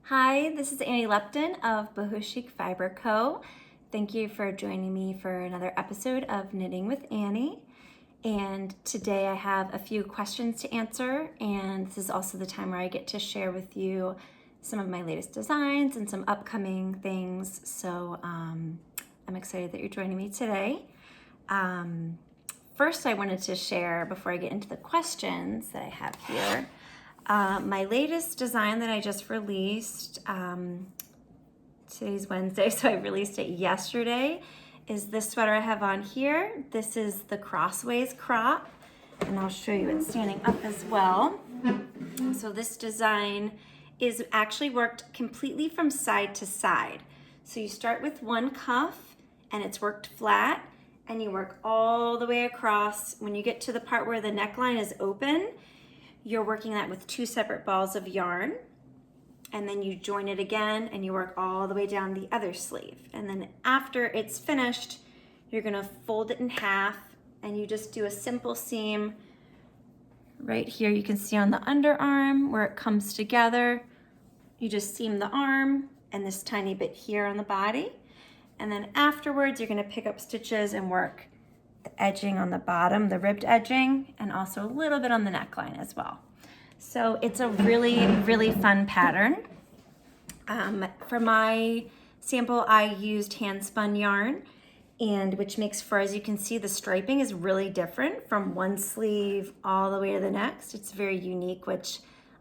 Hi, this is Annie Lepton of Boho Chic Fiber Co. Thank you for joining me for another episode of Knitting with Annie. And today I have a few questions to answer, and this is also the time where I get to share with you some of my latest designs and some upcoming things. So I'm excited that you're joining me today. First, I wanted to share, before I get into the questions that I have here, my latest design that I just released. Today's Wednesday, so I released it yesterday, is this sweater I have on here. This is the Crossways Crop, and I'll show you it standing up as well. So this design is actually worked completely from side to side. So you start with one cuff and it's worked flat, and you work all the way across. When you get to the part where the neckline is open, you're working that with two separate balls of yarn, and then you join it again and you work all the way down the other sleeve. And then after it's finished, you're gonna fold it in half and you just do a simple seam right here. You can see on the underarm where it comes together. You just seam the arm and this tiny bit here on the body. And then afterwards, you're gonna pick up stitches and work the edging on the bottom, the ribbed edging, and also a little bit on the neckline as well. So it's a really, really fun pattern. For my sample, I used hand spun yarn, and which makes for, as you can see, the striping is really different from one sleeve all the way to the next. It's very unique, which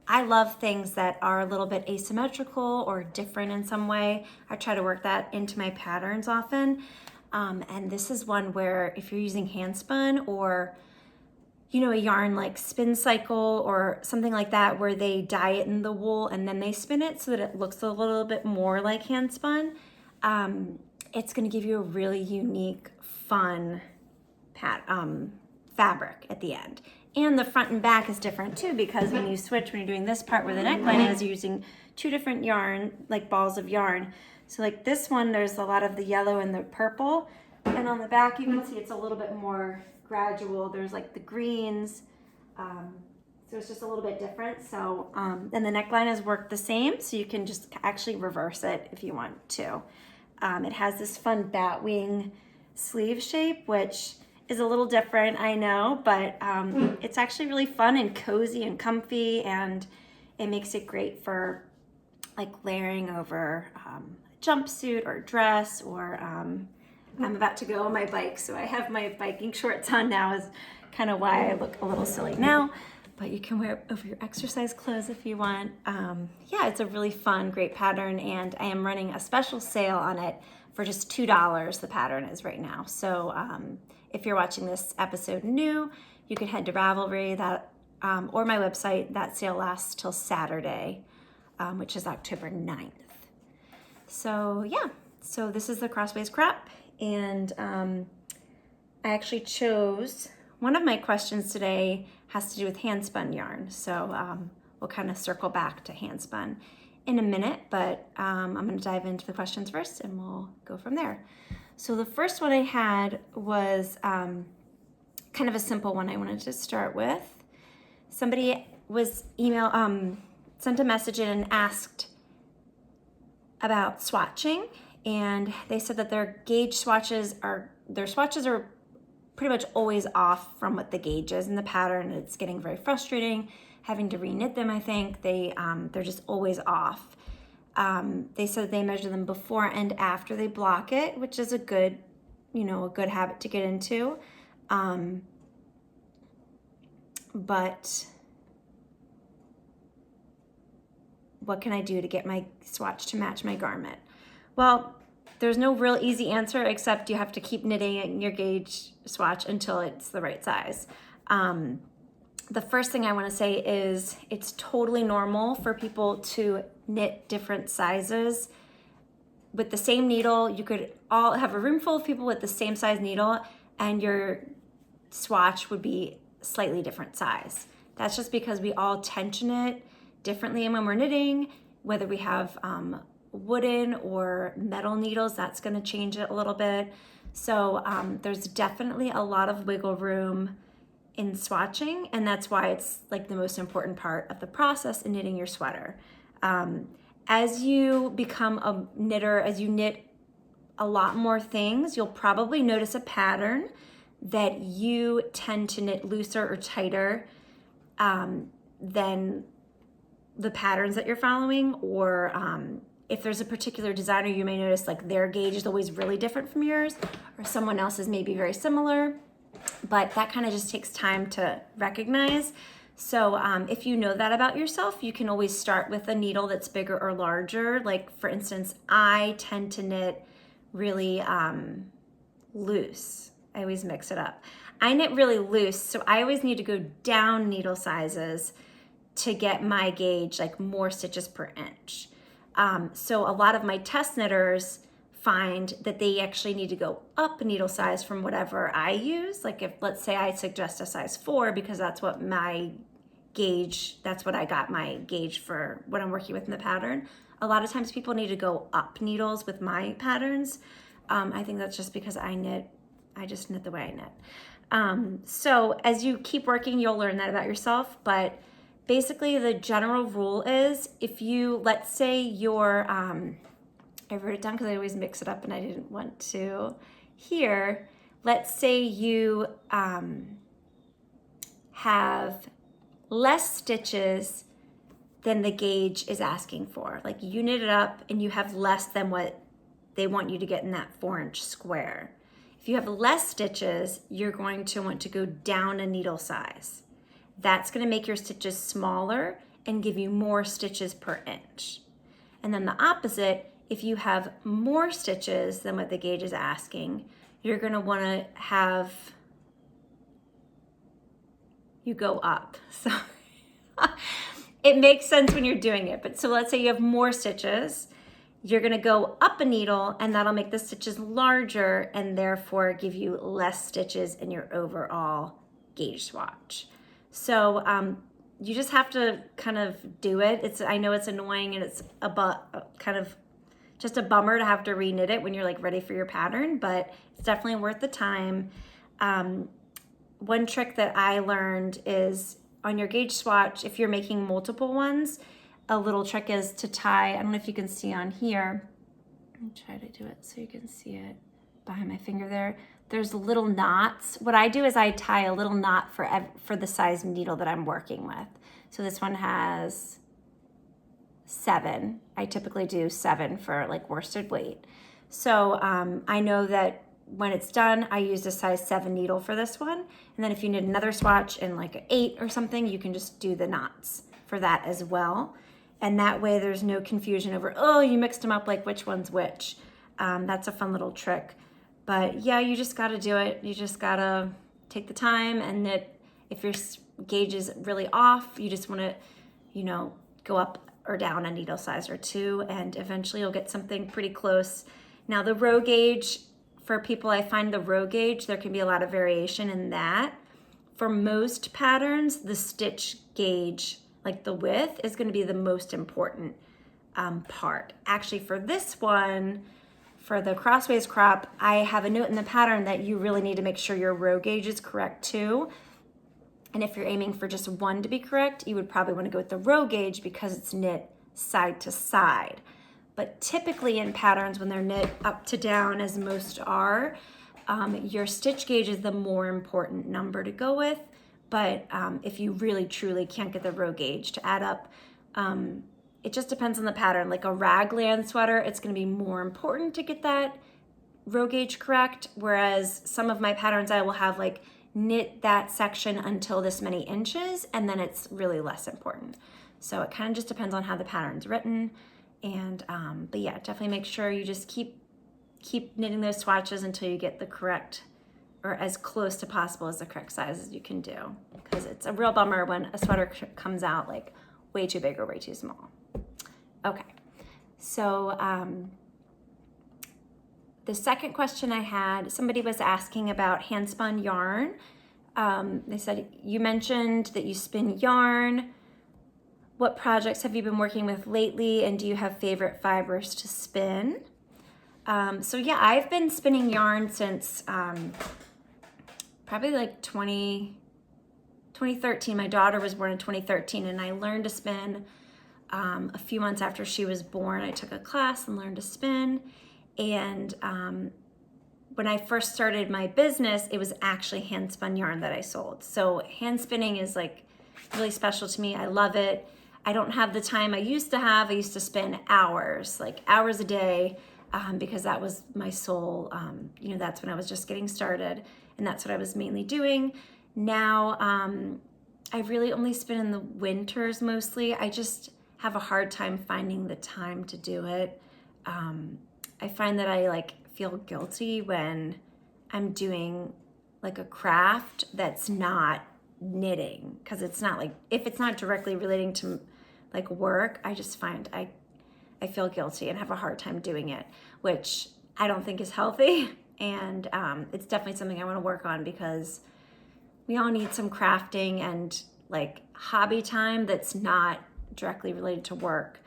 I love things that are a little bit asymmetrical or different in some way. I try to work that into my patterns often. And this is one where if you're using hand spun, or a yarn like Spin Cycle or something like that, where they dye it in the wool and then they spin it so that it looks a little bit more like hand spun, it's going to give you a really unique, fun fabric at the end. And the front and back is different too, because when you're doing this part where the neckline is, you're using two different yarn, like balls of yarn. So like this one, there's a lot of the yellow and the purple, and on the back you can see it's a little bit more gradual. There's like the greens, so it's just a little bit different. So and the neckline is worked the same, so you can just actually reverse it if you want to. It has this fun bat wing sleeve shape, which is a little different, I know, but it's actually really fun and cozy and comfy, and it makes it great for like layering over a jumpsuit or dress, or I'm about to go on my bike, so I have my biking shorts on now, is kind of why I look a little silly now, but you can wear it over your exercise clothes if you want. Yeah, it's a really fun, great pattern, and I am running a special sale on it for just $2, the pattern is right now. So if you're watching this episode new, you can head to Ravelry or my website. That sale lasts till Saturday, which is October 9th. So yeah, so this is the Crossways Crop, and I actually chose, one of my questions today has to do with hand spun yarn, so we'll kind of circle back to hand spun in a minute, but I'm going to dive into the questions first and we'll go from there. So the first one I had was kind of a simple one I wanted to start with. Somebody was sent a message in and asked about swatching, and they said that their swatches are pretty much always off from what the gauge is in the pattern. It's getting very frustrating having to re-knit them. I think they're just always off. They said they measure them before and after they block it, which is a good habit to get into. But what can I do to get my swatch to match my garment? Well, there's no real easy answer, except you have to keep knitting your gauge swatch until it's the right size. The first thing I want to say is it's totally normal for people to knit different sizes with the same needle. You could all have a room full of people with the same size needle, and your swatch would be slightly different size. That's just because we all tension it differently, and when we're knitting, whether we have wooden or metal needles, that's going to change it a little bit. So there's definitely a lot of wiggle room in swatching, and that's why it's like the most important part of the process in knitting your sweater. As you become a knitter, as you knit a lot more things, you'll probably notice a pattern that you tend to knit looser or tighter than the patterns that you're following, or if there's a particular designer, you may notice like their gauge is always really different from yours, or someone else's may be very similar, but that kind of just takes time to recognize. So if you know that about yourself, you can always start with a needle that's bigger or larger. Like for instance, I tend to knit really loose. I always mix it up. I knit really loose, so I always need to go down needle sizes to get my gauge like more stitches per inch. So a lot of my test knitters find that they actually need to go up a needle size from whatever I use. Like if, let's say I suggest a size 4 because that's what my gauge, that's what I got my gauge for what I'm working with in the pattern. A lot of times people need to go up needles with my patterns. I think that's just because I just knit the way I knit. So as you keep working, you'll learn that about yourself, but basically the general rule is if you, let's say you're, I wrote it down because I always mix it up and I didn't want to here. Let's say you have less stitches than the gauge is asking for. Like you knit it up and you have less than what they want you to get in that 4-inch square. If you have less stitches, you're going to want to go down a needle size. That's going to make your stitches smaller and give you more stitches per inch. And then the opposite, if you have more stitches than what the gauge is asking, you're going to want to have you go up. So it makes sense when you're doing it. But so let's say you have more stitches, you're going to go up a needle and that'll make the stitches larger and therefore give you less stitches in your overall gauge swatch. So you just have to kind of do it. I know it's annoying and it's kind of just a bummer to have to reknit it when you're like ready for your pattern, but it's definitely worth the time. One trick that I learned is on your gauge swatch, if you're making multiple ones, a little trick is to tie, I don't know if you can see on here, I'll try to do it so you can see it behind my finger there. There's little knots. What I do is I tie a little knot for the size needle that I'm working with. So this one has 7. I typically do 7 for like worsted weight. So I know that when it's done, I used a size 7 needle for this one. And then if you need another swatch in like an 8 or something, you can just do the knots for that as well. And that way there's no confusion over, oh, you mixed them up, like which one's which. That's a fun little trick. But yeah, you just gotta do it. You just gotta take the time and knit. If your gauge is really off, you just wanna, go up or down a needle size or 2, and eventually you'll get something pretty close. Now the row gauge, for people, I find the row gauge, there can be a lot of variation in that. For most patterns, the stitch gauge, like the width, is gonna be the most important part. Actually, for this one, for the Crossways Crop, I have a note in the pattern that you really need to make sure your row gauge is correct too. And if you're aiming for just one to be correct, you would probably want to go with the row gauge because it's knit side to side. But typically in patterns, when they're knit up to down, as most are, your stitch gauge is the more important number to go with. But if you really truly can't get the row gauge to add up, it just depends on the pattern. Like a raglan sweater, it's going to be more important to get that row gauge correct, whereas some of my patterns I will have like knit that section until this many inches, and then it's really less important. So it kind of just depends on how the pattern's written. And but yeah, definitely make sure you just keep knitting those swatches until you get the correct, or as close to possible as the correct size as you can do, because it's a real bummer when a sweater comes out like way too big or way too small. Okay, so the second question I had, somebody was asking about hand spun yarn. They said, you mentioned that you spin yarn. What projects have you been working with lately, and do you have favorite fibers to spin? So yeah, I've been spinning yarn since probably like 2013. My daughter was born in 2013, and I learned to spin a few months after she was born, I took a class and learned to spin. And when I first started my business, it was actually hand spun yarn that I sold. So hand spinning is like really special to me. I love it. I don't have the time I used to have. I used to spend hours, like hours a day, because that was my sole, that's when I was just getting started, and that's what I was mainly doing. Now, I really only spin in the winters mostly. I just have a hard time finding the time to do it. I find that I feel guilty when I'm doing like a craft that's not knitting, because it's not if it's not directly relating to like work, I just find I feel guilty and have a hard time doing it, which I don't think is healthy. And it's definitely something I want to work on, because we all need some crafting and like hobby time that's not directly related to work.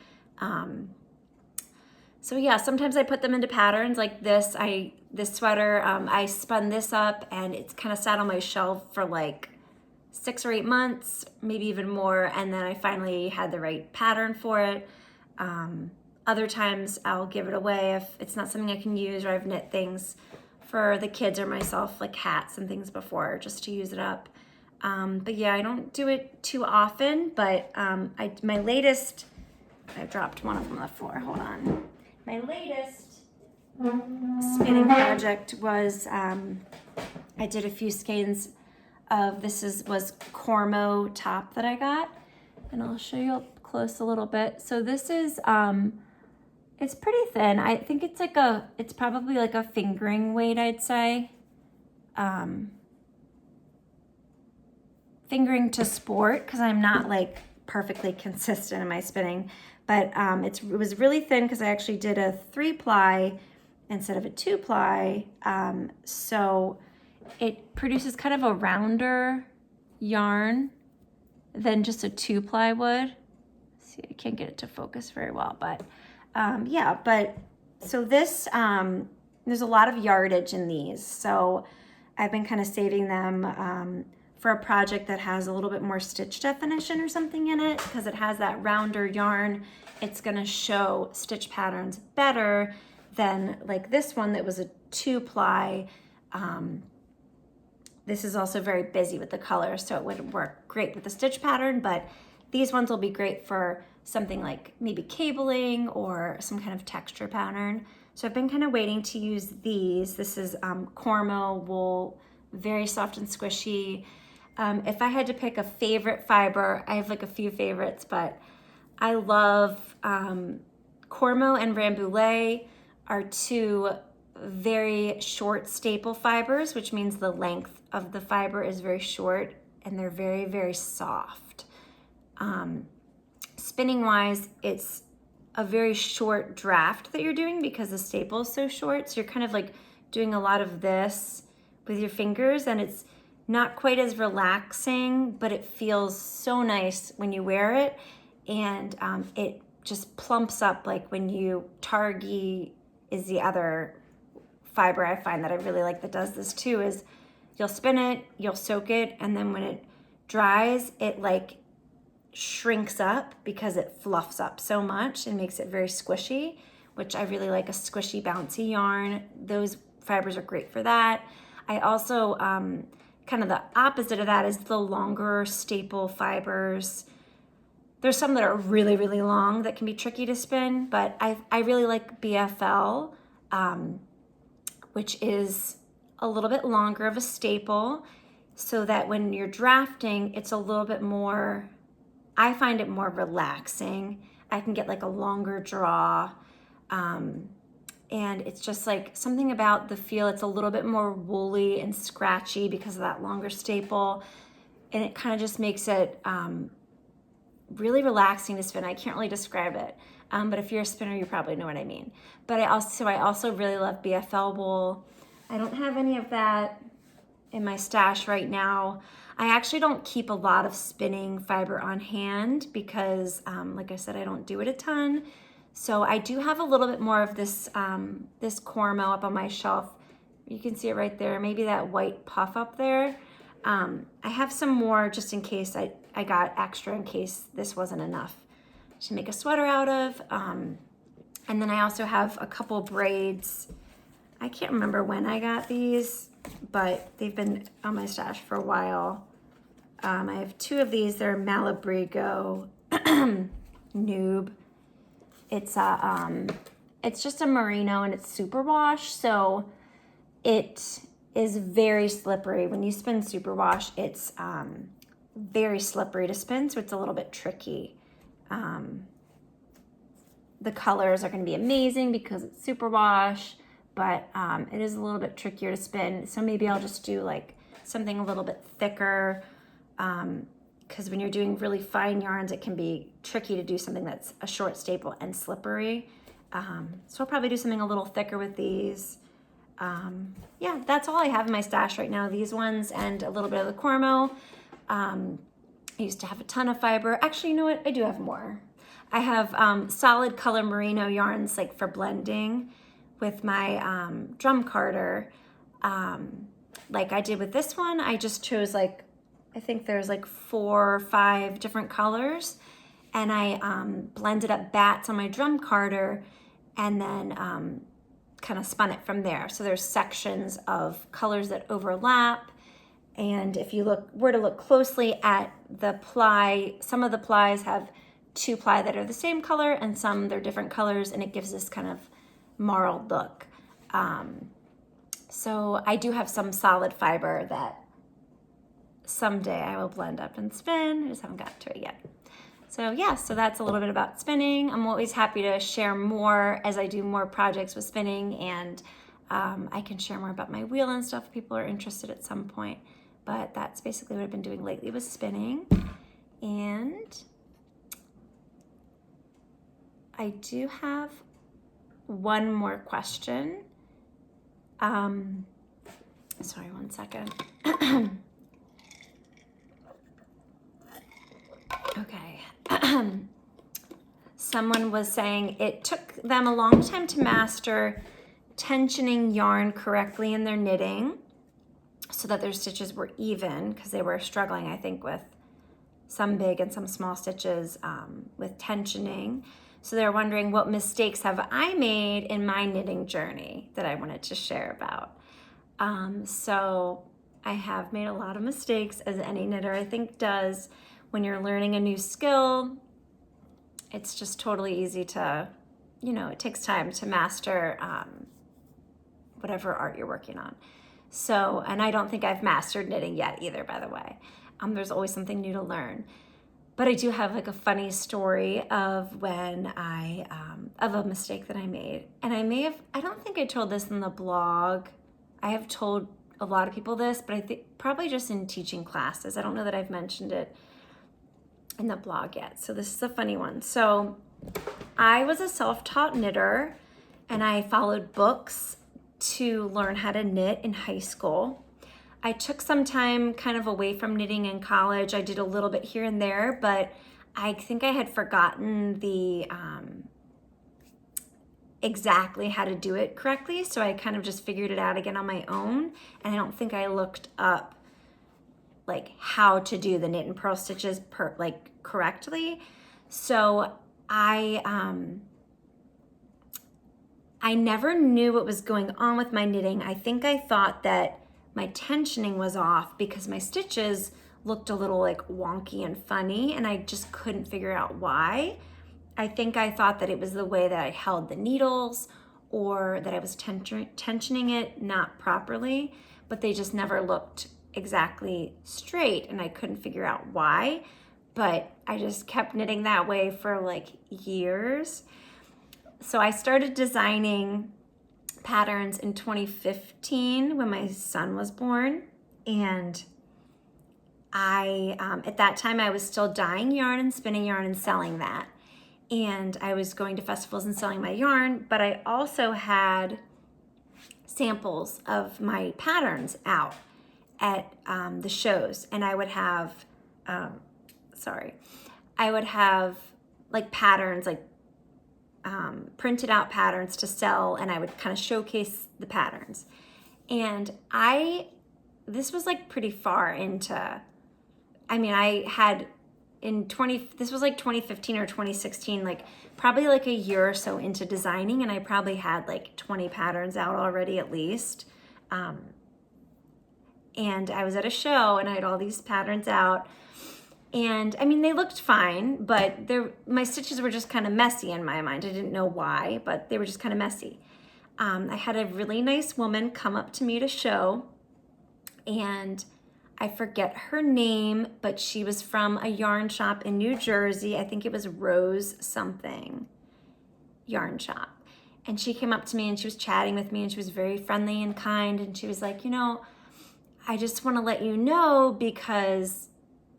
So yeah, sometimes I put them into patterns like this. This sweater, I spun this up and it's kind of sat on my shelf for like 6 or 8 months, maybe even more. And then I finally had the right pattern for it. Other times I'll give it away if it's not something I can use, or I've knit things for the kids or myself, like hats and things before, just to use it up. But yeah, I don't do it too often, but my latest, I dropped one of them on the floor, hold on. My latest spinning project was, I did a few skeins of, was Cormo top that I got, and I'll show you up close a little bit. So this is, it's pretty thin. I think it's it's probably like a fingering weight, I'd say. Fingering to sport, because I'm not like perfectly consistent in my spinning, but it was really thin because I actually did a 3-ply instead of a 2-ply. So it produces kind of a rounder yarn than just a 2-ply would. See, I can't get it to focus very well, but yeah, but so this, there's a lot of yardage in these. So I've been kind of saving them for a project that has a little bit more stitch definition or something in it, because it has that rounder yarn. It's gonna show stitch patterns better than like this one that was a 2-ply. This is also very busy with the color, so it wouldn't work great with the stitch pattern, but these ones will be great for something like maybe cabling or some kind of texture pattern. So I've been kind of waiting to use these. This is Cormo wool, very soft and squishy. If I had to pick a favorite fiber, I have like a few favorites, but I love Cormo and Rambouillet are two very short staple fibers, which means the length of the fiber is very short and they're very, very soft. Spinning wise, it's a very short draft that you're doing because the staple is so short. So you're kind of like doing a lot of this with your fingers, and it's not quite as relaxing, but it feels so nice when you wear it. And it just plumps up, like when you, Targi is the other fiber I find that I really like that does this too, is you'll spin it, you'll soak it, and then when it dries, it like shrinks up because it fluffs up so much and makes it very squishy, which I really like, a squishy, bouncy yarn. Those fibers are great for that. I also, kind of the opposite of that is the longer staple fibers. There's some that are really, really long that can be tricky to spin, but I really like BFL, which is a little bit longer of a staple, so that when you're drafting, it's a little bit more, I find it more relaxing. I can get like a longer draw, and it's just like something about the feel. It's a little bit more woolly and scratchy because of that longer staple, and it kind of just makes it really relaxing to spin. I can't really describe it, but if you're a spinner, you probably know what I mean. But I also really love BFL wool. I don't have any of that in my stash right now. I actually don't keep a lot of spinning fiber on hand because, like I said, I don't do it a ton. So I do have a little bit more of this this Cormo up on my shelf. You can see it right there, maybe that white puff up there. I have some more just in case I got extra in case this wasn't enough to make a sweater out of. And then I also have a couple braids. I can't remember when I got these, but they've been on my stash for a while. I have 2 of these. They're Malabrigo Noob. It's just a merino and it's superwash, so it is very slippery. When you spin superwash, it's very slippery to spin, so it's a little bit tricky. The colors are going to be amazing because it's superwash, but it is a little bit trickier to spin. So maybe I'll just do like something a little bit thicker, because when you're doing really fine yarns, it can be tricky to do something that's a short staple and slippery. So I'll probably do something a little thicker with these. Yeah, that's all I have in my stash right now. These ones and a little bit of the Cormo. I used to have a ton of fiber. Actually, you know what? I do have more. I have solid color merino yarns like for blending with my drum carder. Like I did with this one, I just chose like, I think there's like 4 or 5 different colors, and I blended up bats on my drum carder and then kind of spun it from there. So there's sections of colors that overlap. And if you were to look closely at the ply, some of the plies have 2 ply that are the same color and some they're different colors, and it gives this kind of marled look. So I do have some solid fiber that someday I will blend up and spin. I just haven't got to it yet. So yeah, so that's a little bit about spinning. I'm always happy to share more as I do more projects with spinning, and I can share more about my wheel and stuff if people are interested at some point. But that's basically what I've been doing lately with spinning. And I do have one more question. Sorry, one second. Okay. Someone was saying it took them a long time to master tensioning yarn correctly in their knitting so that their stitches were even, because they were struggling, I think, with some big and some small stitches with tensioning. So they're wondering, what mistakes have I made in my knitting journey that I wanted to share about? So I have made a lot of mistakes, as any knitter I think does. When you're learning a new skill, it's just totally easy to, it takes time to master whatever art you're working on. So, and I don't think I've mastered knitting yet either, by the way. There's always something new to learn. But I do have like a funny story of when of a mistake that I made. And I don't think I told this in the blog. I have told a lot of people this, but I think probably just in teaching classes. I don't know that I've mentioned it in the blog yet. So this is a funny one. So I was a self-taught knitter, and I followed books to learn how to knit in high school. I took some time kind of away from knitting in college. I did a little bit here and there, but I think I had forgotten the exactly how to do it correctly. So I kind of just figured it out again on my own. And I don't think I looked up like how to do the knit and purl stitches correctly. So I never knew what was going on with my knitting. I think I thought that my tensioning was off because my stitches looked a little like wonky and funny, and I just couldn't figure out why. I think I thought that it was the way that I held the needles, or that I was tensioning it not properly, but they just never looked exactly straight, and I couldn't figure out why. But I just kept knitting that way for like years. So I started designing patterns in 2015 when my son was born, and I at that time I was still dyeing yarn and spinning yarn and selling that, and I was going to festivals and selling my yarn, but I also had samples of my patterns out at the shows, and I would have like patterns, like printed out patterns to sell, and I would kind of showcase the patterns. And this was like pretty far into, I had this was like 2015 or 2016, like probably like a year or so into designing, and I probably had like 20 patterns out already at least. And I was at a show and I had all these patterns out, and I mean, they looked fine, but my stitches were just kind of messy in my mind. I didn't know why, but they were just kind of messy. I had a really nice woman come up to me to show, and I forget her name, but she was from a yarn shop in New Jersey. I think it was Rose something yarn shop. And she came up to me and she was chatting with me, and she was very friendly and kind. And she was like, I just want to let you know, because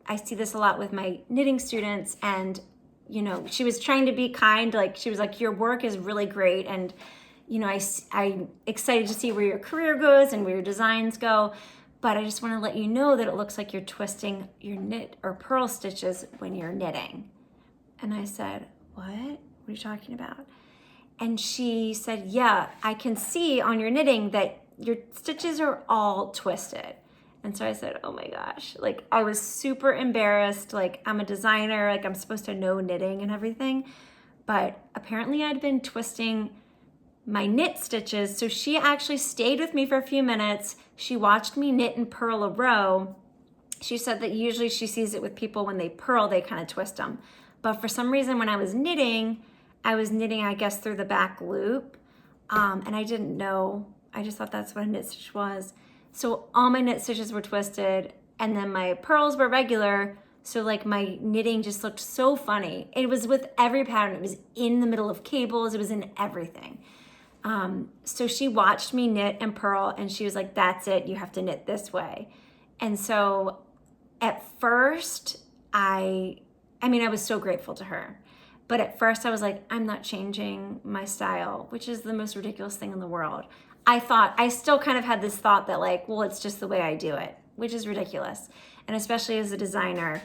I see this a lot with my knitting students. And, she was trying to be kind. Like, she was like, your work is really great. And, I'm excited to see where your career goes and where your designs go. But I just want to let you know that it looks like you're twisting your knit or purl stitches when you're knitting. And I said, what? What are you talking about? And she said, yeah, I can see on your knitting that your stitches are all twisted. And so I said, oh my gosh, like I was super embarrassed. Like, I'm a designer, like I'm supposed to know knitting and everything. But apparently I'd been twisting my knit stitches. So she actually stayed with me for a few minutes. She watched me knit and purl a row. She said that usually she sees it with people when they purl, they kind of twist them. But for some reason, when I was knitting, I guess, through the back loop. And I didn't know. I just thought that's what a knit stitch was. So all my knit stitches were twisted, and then my purls were regular. So like my knitting just looked so funny. It was with every pattern. It was in the middle of cables. It was in everything. So she watched me knit and purl, and she was like, that's it. You have to knit this way. And so at first I was so grateful to her. But at first I was like, I'm not changing my style, which is the most ridiculous thing in the world. I still kind of had this thought that like, well, it's just the way I do it, which is ridiculous. And especially as a designer.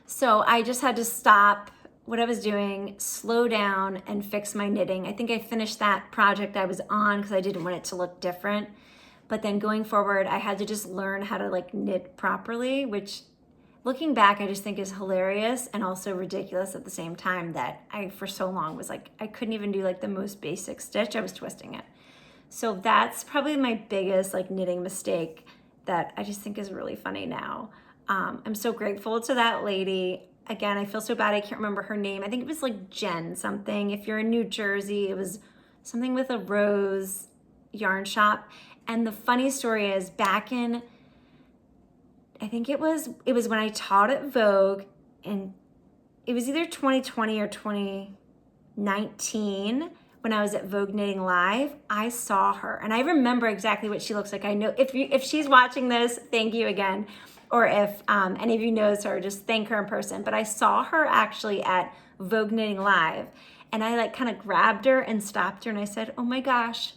So I just had to stop what I was doing, slow down, and fix my knitting. I think I finished that project I was on because I didn't want it to look different. But then going forward, I had to just learn how to like knit properly, which looking back, I just think is hilarious and also ridiculous at the same time, that I, for so long, was like, I couldn't even do like the most basic stitch. I was twisting it. So that's probably my biggest like knitting mistake that I just think is really funny now. I'm so grateful to that lady. Again, I feel so bad I can't remember her name. I think it was like Jen something. If you're in New Jersey, it was something with a Rose yarn shop. And the funny story is, back in, I think it was when I taught at Vogue, and it was either 2020 or 2019 when I was at Vogue Knitting Live. I saw her, and I remember exactly what she looks like. I know if she's watching this, thank you again. Or if any of you knows her, just thank her in person. But I saw her actually at Vogue Knitting Live, and I like kind of grabbed her and stopped her, and I said, oh my gosh,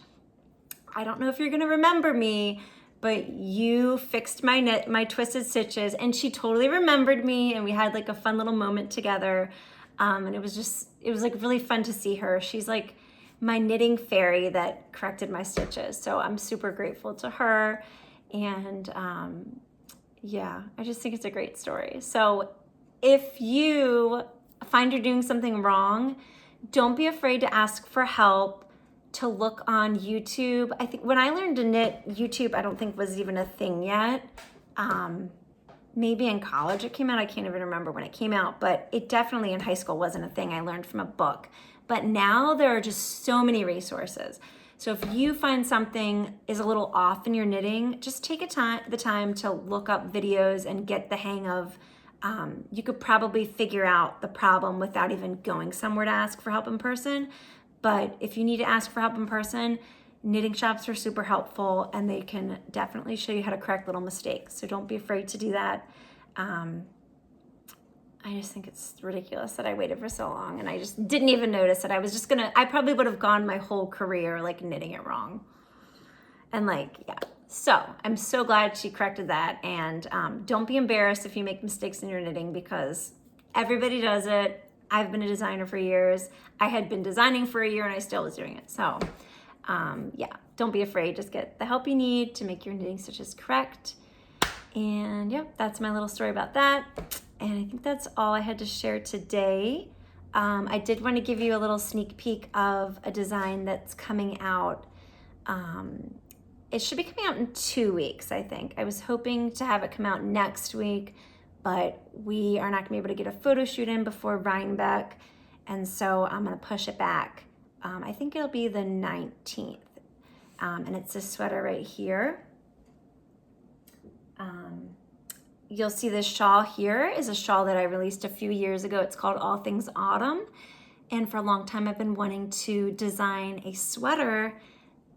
I don't know if you're gonna remember me, but you fixed my twisted stitches. And she totally remembered me, and we had like a fun little moment together. And it was like really fun to see her. She's like my knitting fairy that corrected my stitches. So I'm super grateful to her. And yeah, I just think it's a great story. So if you find you're doing something wrong, don't be afraid to ask for help, to look on YouTube. I think when I learned to knit, YouTube I don't think was even a thing yet. Maybe in college it came out. I can't even remember when it came out, but it definitely in high school wasn't a thing. I learned from a book. But now there are just so many resources. So if you find something is a little off in your knitting, just take the time to look up videos and get the hang of, you could probably figure out the problem without even going somewhere to ask for help in person. But if you need to ask for help in person, knitting shops are super helpful, and they can definitely show you how to correct little mistakes. So don't be afraid to do that. I just think it's ridiculous that I waited for so long and I just didn't even notice it. I probably would have gone my whole career like knitting it wrong. And like, yeah. So I'm so glad she corrected that. And don't be embarrassed if you make mistakes in your knitting, because everybody does it. I've been a designer for years. I had been designing for a year and I still was doing it. So yeah, don't be afraid. Just get the help you need to make your knitting stitches correct. And yep, that's my little story about that. And I think that's all I had to share today. I did want to give you a little sneak peek of a design that's coming out. It should be coming out in 2 weeks, I think. I was hoping to have it come out next week, but we are not gonna be able to get a photo shoot in before Rhinebeck, and so I'm gonna push it back. I think it'll be the 19th, and it's this sweater right here. You'll see this shawl here is a shawl that I released a few years ago. It's called All Things Autumn, and for a long time I've been wanting to design a sweater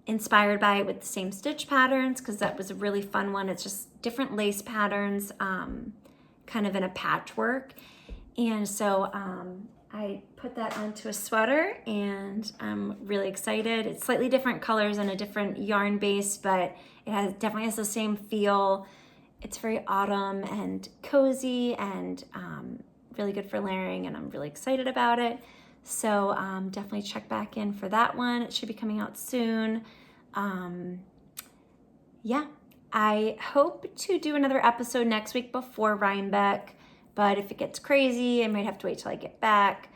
inspired by it with the same stitch patterns, because that was a really fun one. It's just different lace patterns, kind of in a patchwork. And so I put that onto a sweater, and I'm really excited. It's slightly different colors and a different yarn base, but it definitely has the same feel. It's very autumn and cozy, and really good for layering, and I'm really excited about it. So definitely check back in for that one. It should be coming out soon. Yeah, I hope to do another episode next week before Rhinebeck, but if it gets crazy, I might have to wait till I get back.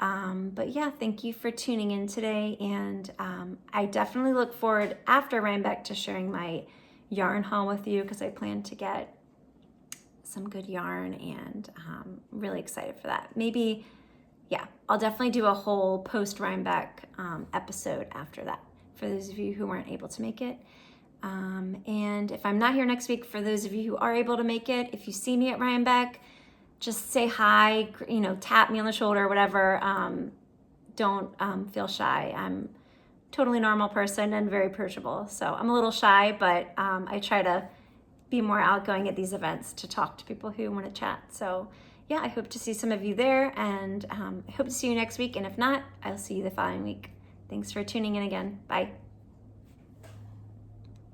But yeah, thank you for tuning in today, and I definitely look forward after Rhinebeck to sharing my yarn haul with you, because I plan to get some good yarn, and really excited for that. Maybe, yeah, I'll definitely do a whole post Rhinebeck episode after that for those of you who weren't able to make it. And if I'm not here next week, for those of you who are able to make it, if you see me at Rhinebeck, just say hi, you know, tap me on the shoulder, whatever. Don't feel shy. I'm totally normal person and very approachable. So I'm a little shy, but I try to be more outgoing at these events to talk to people who want to chat. So yeah, I hope to see some of you there, and I hope to see you next week. And if not, I'll see you the following week. Thanks for tuning in again. Bye.